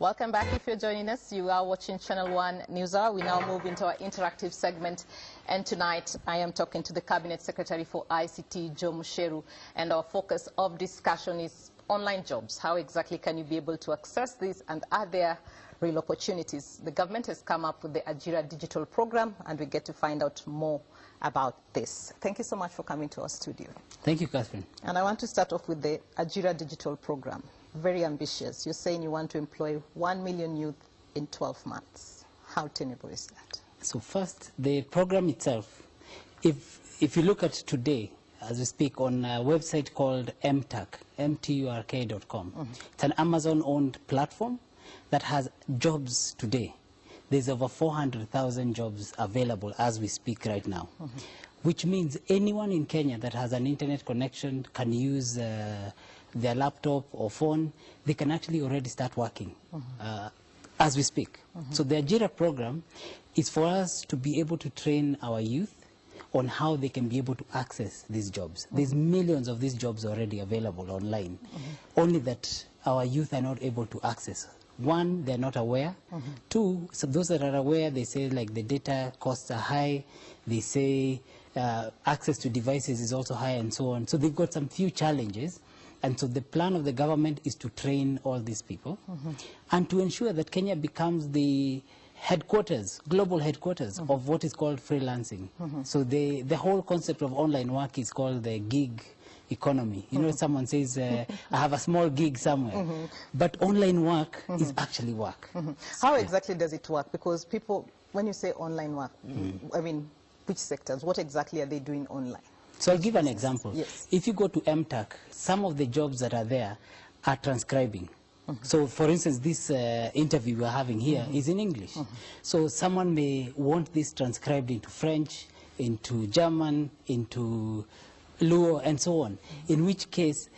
Welcome back. If you're joining us, you are watching Channel 1 News Hour. We now move into our interactive segment. And tonight, I am talking to the Cabinet Secretary for ICT, Joe Mucheru. And our focus of discussion is online jobs. How exactly can you be able to access these, and are there real opportunities? The government has come up with the Ajira digital program, and we get to find out more about this. Thank you so much for coming to our studio. Thank you, Catherine. And I want to start off with the Ajira digital program. Very ambitious. You're saying you want to employ 1 million youth in 12 months. How tenable is that? So first, the program itself, if you look at today, as we speak, on a website called mturk.com. It's an Amazon-owned platform that has jobs today. There's over 400,000 jobs available as we speak right now, which means anyone in Kenya that has an internet connection can use their laptop or phone. They can actually already start working as we speak. So the Ajira program is for us to be able to train our youth on how they can be able to access these jobs. There's millions of these jobs already available online, only that our youth are not able to access. One, they're not aware. Two, so those that are aware, they say like the data costs are high. They say access to devices is also high and so on. So they've got some few challenges. And so the plan of the government is to train all these people and to ensure that Kenya becomes the headquarters, global headquarters of what is called freelancing. So the whole concept of online work is called the gig economy. You know, someone says, I have a small gig somewhere. But online work is actually work. How exactly does it work? Because people, when you say online work, I mean, which sectors? What exactly are they doing online? So I'll give an example. Yes. If you go to MTurk, some of the jobs that are there are transcribing. So, for instance, this interview we're having here is in English. So someone may want this transcribed into French, into German, into Luo, and so on, in which case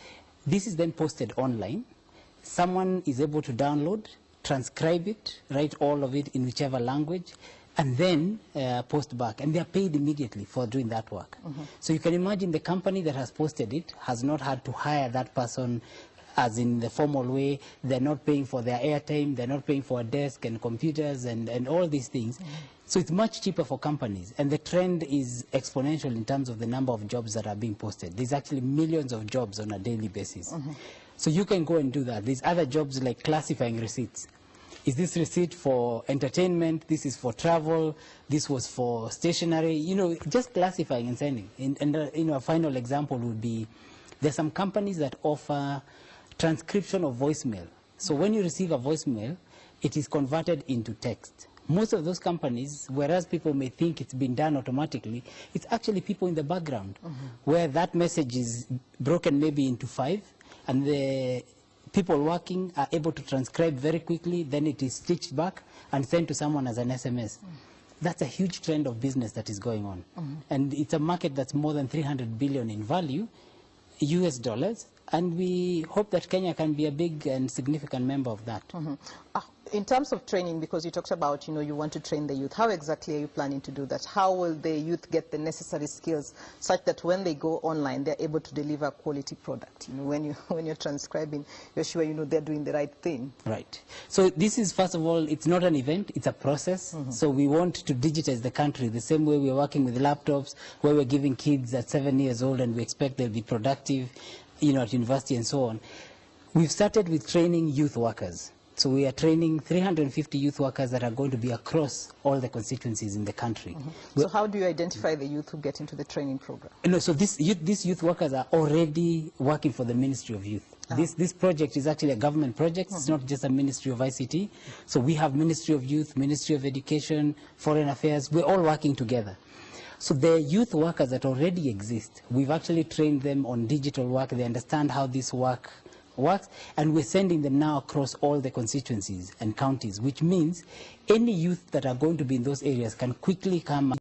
this is then posted online. Someone is able to download, transcribe it, write all of it in whichever language, and then post back. And they are paid immediately for doing that work. So you can imagine the company that has posted it has not had to hire that person as in the formal way. They're not paying for their airtime, they're not paying for a desk and computers and all these things. So it's much cheaper for companies, and the trend is exponential in terms of the number of jobs that are being posted. There's actually millions of jobs on a daily basis. So you can go and do that. There's other jobs like classifying receipts. Is this receipt for entertainment? This is for travel. This was for stationery. You know, just classifying and sending. And you know, a final example would be, there's some companies that offer transcription of voicemail. So when you receive a voicemail, it is converted into text. Most of those companies, whereas people may think it's been done automatically, it's actually people in the background, where that message is broken maybe into 5, and the people working are able to transcribe very quickly, then it is stitched back and sent to someone as an SMS. That's a huge trend of business that is going on. And it's a market that's more than 300 billion in value, US dollars, and we hope that Kenya can be a big and significant member of that. In terms of training, because you talked about, you know, you want to train the youth, how exactly are you planning to do that? How will the youth get the necessary skills such that when they go online, they're able to deliver a quality product? You know, when you're transcribing, you're sure you know they're doing the right thing. Right. So this is, first of all, it's not an event, it's a process. So we want to digitize the country the same way we're working with laptops, where we're giving kids at 7 years old and we expect they'll be productive, you know, at university and so on. We've started with training youth workers. So we are training 350 youth workers that are going to be across all the constituencies in the country. So how do you identify the youth who get into the training program? No, so these youth workers are already working for the Ministry of Youth. This project is actually a government project. It's not just a Ministry of ICT. So we have Ministry of Youth, Ministry of Education, Foreign Affairs. We're all working together. So the youth workers that already exist, we've actually trained them on digital work. They understand how this works, and we're sending them now across all the constituencies and counties, which means any youth that are going to be in those areas can quickly come